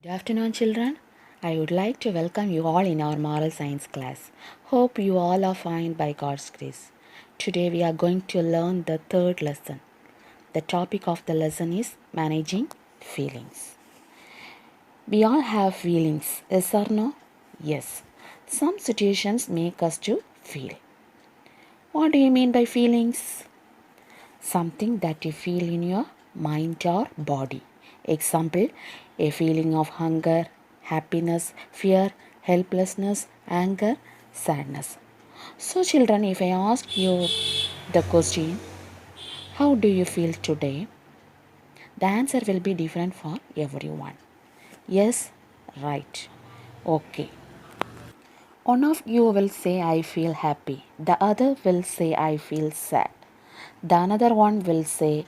Good afternoon, children. I would like to welcome you all in our moral science class. Hope you all are fine by God's grace. Today we are going to learn the third lesson. The topic of the lesson is managing feelings. We all have feelings, yes or no? Yes. Some situations make us to feel. What do you mean by feelings? Something that you feel in your mind or body. Example, a feeling of hunger, happiness, fear, helplessness, anger, sadness. So, children, if I ask you the question, how do you feel today? The answer will be different for everyone. Yes, right. Okay. One of you will say, I feel happy. The other will say, I feel sad. The another one will say,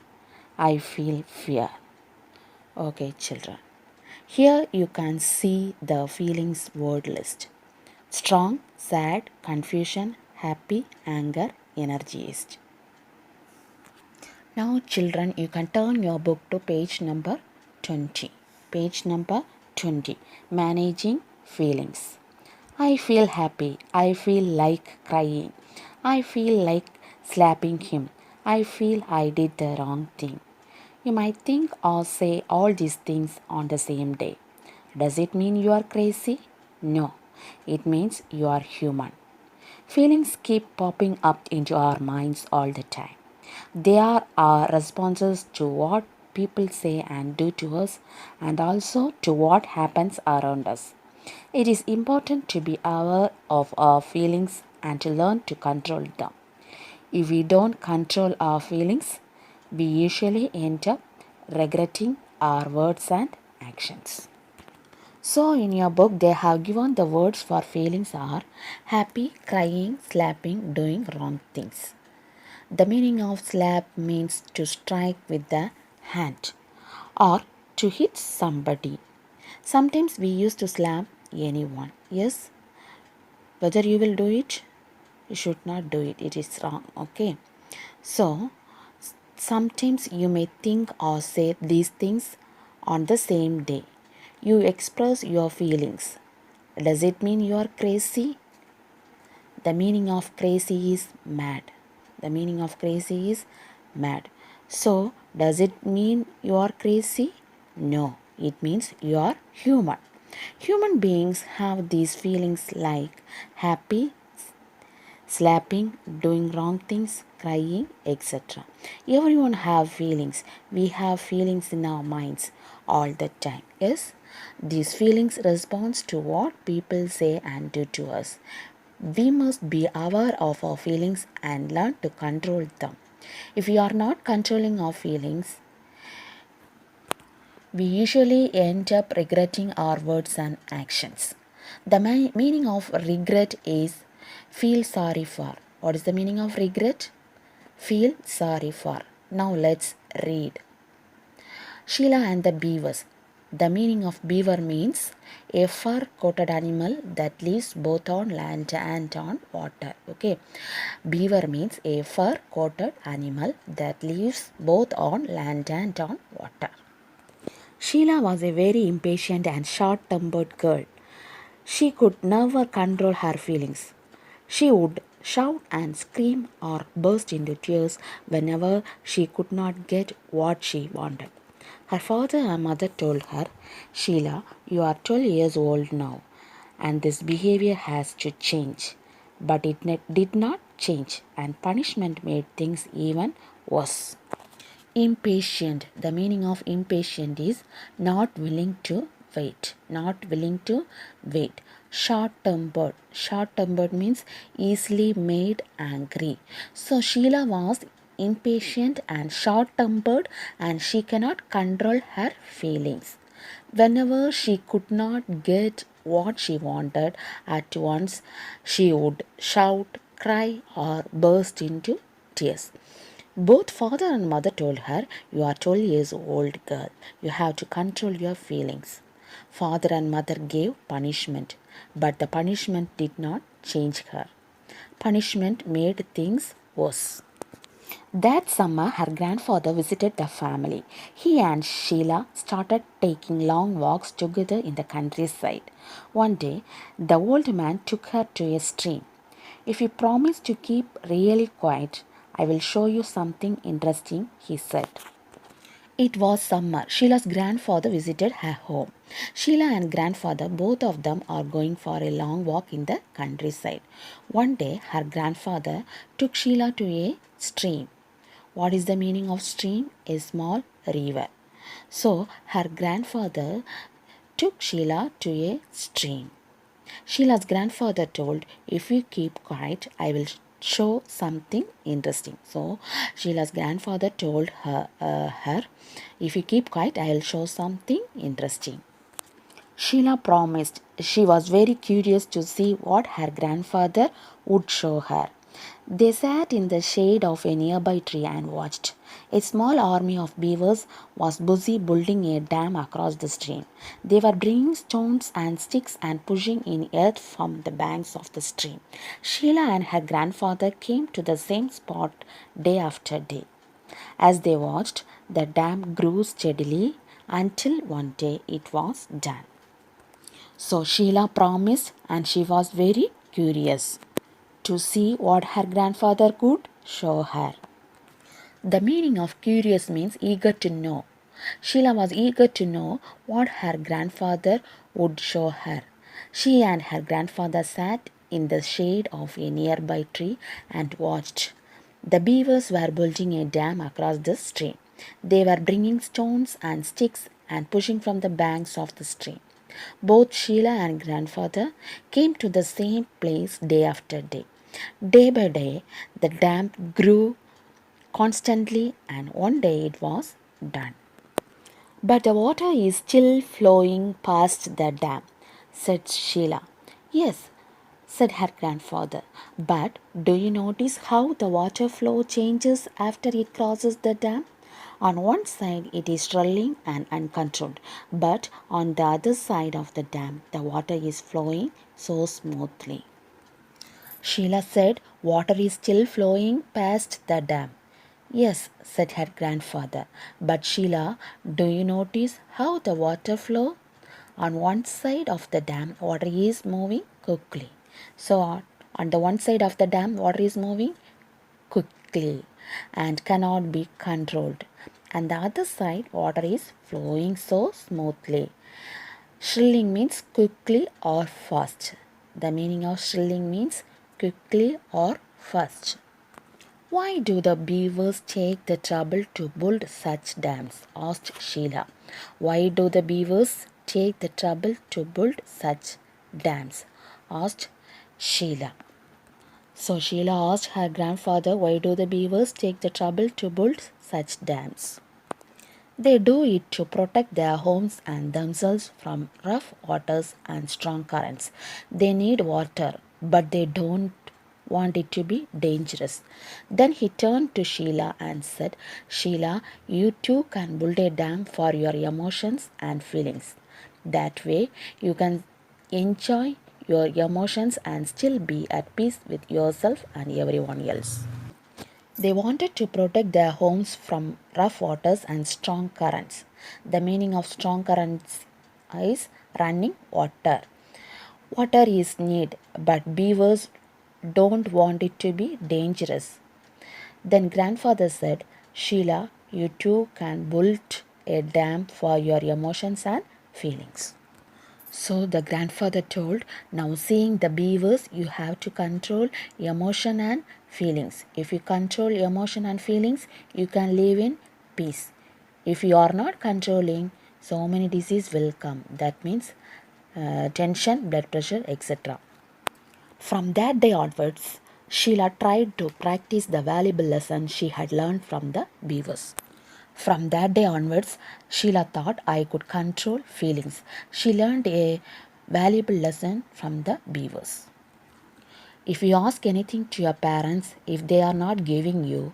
I feel fear. Okay, children. Here you can see the feelings word list. Strong, sad, confusion, happy, anger, energized. Now, children, you can turn your book to page number 20. Page number 20. Managing feelings. I feel happy. I feel like crying. I feel like slapping him. I feel I did the wrong thing. You might think or say all these things on the same day. Does it mean you are crazy? No, it means you are human. Feelings keep popping up into our minds all the time. They are our responses to what people say and do to us, and also to what happens around us. It is important to be aware of our feelings and to learn to control them. If we don't control our feelings, we usually end up regretting our words and actions. So, in your book, they have given the words for feelings are happy, crying, slapping, doing wrong things. The meaning of slap means to strike with the hand or to hit somebody. Sometimes we used to slap anyone. Yes, whether you will do it, you should not do it. It is wrong. Okay. So, sometimes you may think or say these things on the same day. You express your feelings. Does it mean you are crazy? The meaning of crazy is mad. The meaning of crazy is mad. So, does it mean you are crazy? No, it means you are human. Human beings have these feelings like happy, slapping, doing wrong things, crying, etc. Everyone have feelings. We have feelings in our minds all the time. Yes, these feelings responds to what people say and do to us. We must be aware of our feelings and learn to control them. If we are not controlling our feelings, we usually end up regretting our words and actions. The meaning of regret is feel sorry for. What is the meaning of regret? Feel sorry for. Now let's read. Sheila and the Beavers. The meaning of beaver means a fur-coated animal that lives both on land and on water. Okay. Beaver means a fur-coated animal that lives both on land and on water. Sheila was a very impatient and short-tempered girl. She could never control her feelings. She would shout and scream or burst into tears whenever she could not get what she wanted. Her father and mother told her, Sheila, you are 12 years old now, and this behavior has to change. But it did not change, and punishment made things even worse. Impatient. The meaning of impatient is not willing to wait. Not willing to wait. Short tempered. Short tempered means easily made angry. So Sheila was impatient and short tempered, and she cannot control her feelings. Whenever she could not get what she wanted at once, she would shout, cry, or burst into tears. Both father and mother told her, you are 12 years old girl. You have to control your feelings. Father and mother gave punishment, but the punishment did not change her. Punishment made things worse. That summer, her grandfather visited the family. He and Sheila started taking long walks together in the countryside. One day, the old man took her to a stream. If you promise to keep really quiet, I will show you something interesting, he said. It was summer. Sheila's grandfather visited her home. Sheila and grandfather, both of them, are going for a long walk in the countryside. One day, her grandfather took Sheila to a stream. What is the meaning of stream? A small river. So, her grandfather took Sheila to a stream. Sheila's grandfather told, if you keep quiet, I will show something interesting. So, Sheila's grandfather told her, if you keep quiet, I will show something interesting. Sheila promised. She was very curious to see what her grandfather would show her. They sat in the shade of a nearby tree and watched. A small army of beavers was busy building a dam across the stream. They were bringing stones and sticks and pushing in earth from the banks of the stream. Sheila and her grandfather came to the same spot day after day. As they watched, the dam grew steadily until one day it was done. So Sheila promised, and she was very curious to see what her grandfather could show her. The meaning of curious means eager to know. Sheila was eager to know what her grandfather would show her. She and her grandfather sat in the shade of a nearby tree and watched. The beavers were building a dam across the stream. They were bringing stones and sticks and pushing from the banks of the stream. Both Sheila and grandfather came to the same place day after day. Day by day, the dam grew constantly, and one day it was done. But the water is still flowing past the dam, said Sheila. Yes, said her grandfather. But do you notice how the water flow changes after it crosses the dam? On one side it is swirling and uncontrolled, but on the other side of the dam the water is flowing so smoothly. Sheila said, water is still flowing past the dam. Yes, said her grandfather. But Sheila, do you notice how the water flow? On one side of the dam, water is moving quickly. So on the one side of the dam, water is moving quickly and cannot be controlled. And the other side, water is flowing so smoothly. Shrilling means quickly or fast. The meaning of shrilling means quickly or fast. Why do the beavers take the trouble to build such dams? Asked Sheila. Why do the beavers take the trouble to build such dams? Asked Sheila. So Sheila asked her grandfather, why do the beavers take the trouble to build such dams? They do it to protect their homes and themselves from rough waters and strong currents. They need water, but they don't want it to be dangerous. Then he turned to Sheila and said, Sheila, you too can build a dam for your emotions and feelings. That way, you can enjoy your emotions and still be at peace with yourself and everyone else. They wanted to protect their homes from rough waters and strong currents. The meaning of strong currents is running water. Water is need, but beavers don't want it to be dangerous. Then grandfather said, Sheila, you too can build a dam for your emotions and feelings. So the grandfather told, now seeing the beavers, you have to control emotion and feelings. If you control emotion and feelings, you can live in peace. If you are not controlling, so many diseases will come. That means tension, blood pressure, etc. From that day onwards, Sheila tried to practice the valuable lesson she had learned from the beavers. From that day onwards, Sheila thought I could control feelings. She learned a valuable lesson from the beavers. If you ask anything to your parents, if they are not giving you,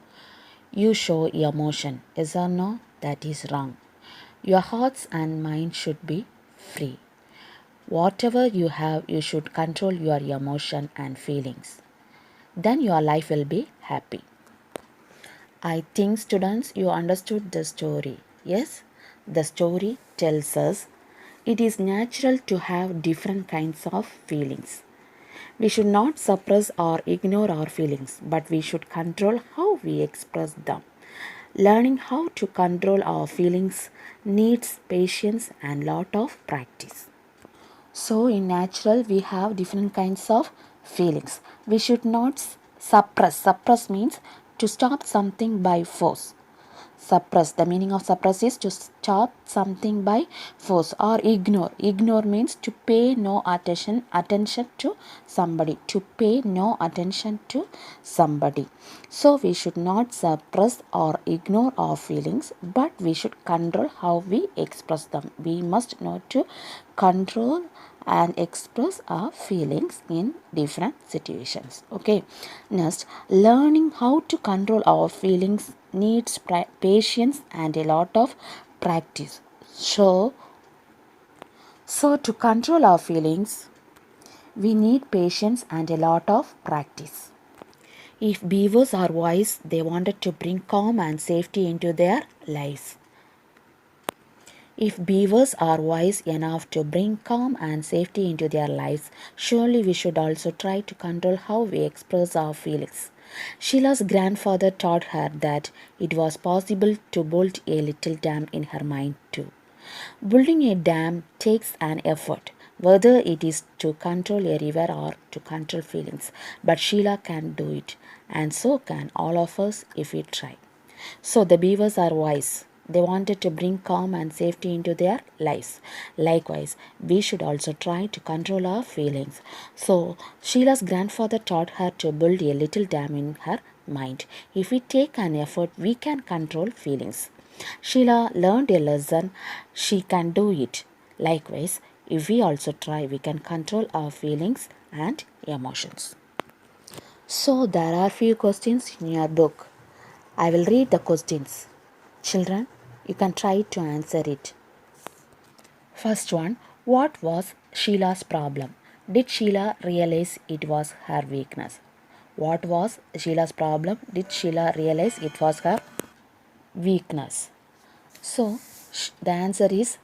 you show emotion. Yes or no? That is wrong. Your hearts and mind should be free. Whatever you have, you should control your emotion and feelings. Then your life will be happy. I think students, you understood the story. Yes, the story tells us it is natural to have different kinds of feelings. We should not suppress or ignore our feelings, but we should control how we express them. Learning how to control our feelings needs patience and lot of practice. So, in natural, we have different kinds of feelings. We should not suppress. Suppress means to stop something by force. Suppress, the meaning of suppress is to stop something by force, or ignore. Ignore means to pay no attention to somebody, to pay no attention to somebody. So we should not suppress or ignore our feelings, but we should control how we express them. We must know to control and express our feelings in different situations. Okay, next, learning how to control our feelings needs patience and a lot of practice. So to control our feelings, we need patience and a lot of practice. If beavers are wise, they wanted to bring calm and safety into their lives. If beavers are wise enough to bring calm and safety into their lives, surely we should also try to control how we express our feelings. Sheila's grandfather taught her that it was possible to build a little dam in her mind too. Building a dam takes an effort, whether it is to control a river or to control feelings. But Sheila can do it, and so can all of us if we try. So the beavers are wise. They wanted to bring calm and safety into their lives. Likewise, we should also try to control our feelings. So Sheila's grandfather taught her to build a little dam in her mind. If we take an effort, we can control feelings. Sheila learned a lesson. She can do it. Likewise, if we also try, we can control our feelings and emotions. So there are few questions in your book. I will read the questions. Children, you can try to answer it. First one, what was Sheila's problem? Did Sheila realize it was her weakness? What was Sheila's problem? Did Sheila realize it was her weakness? So, the answer is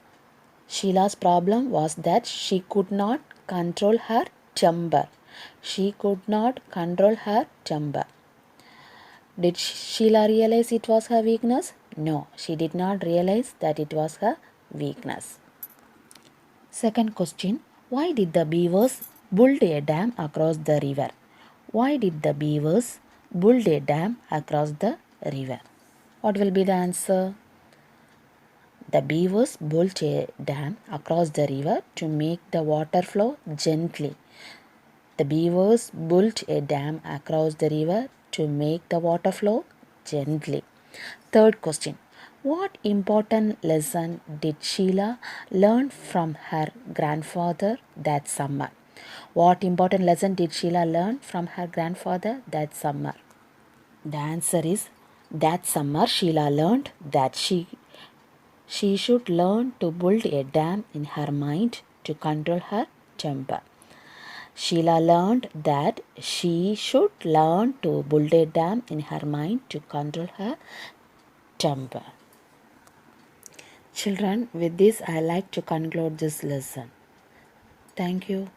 Sheila's problem was that she could not control her temper. She could not control her temper. Did Sheila realize it was her weakness? No, she did not realize that it was her weakness. Second question, why did the beavers build a dam across the river? Why did the beavers build a dam across the river? What will be the answer? The beavers built a dam across the river to make the water flow gently. The beavers built a dam across the river to make the water flow gently. Third question. What important lesson did Sheila learn from her grandfather that summer? What important lesson did Sheila learn from her grandfather that summer? The answer is that summer Sheila learned that she should learn to build a dam in her mind to control her temper. Sheila learned that she should learn to build a dam in her mind to control her temper. Children, with this I like to conclude this lesson. Thank you.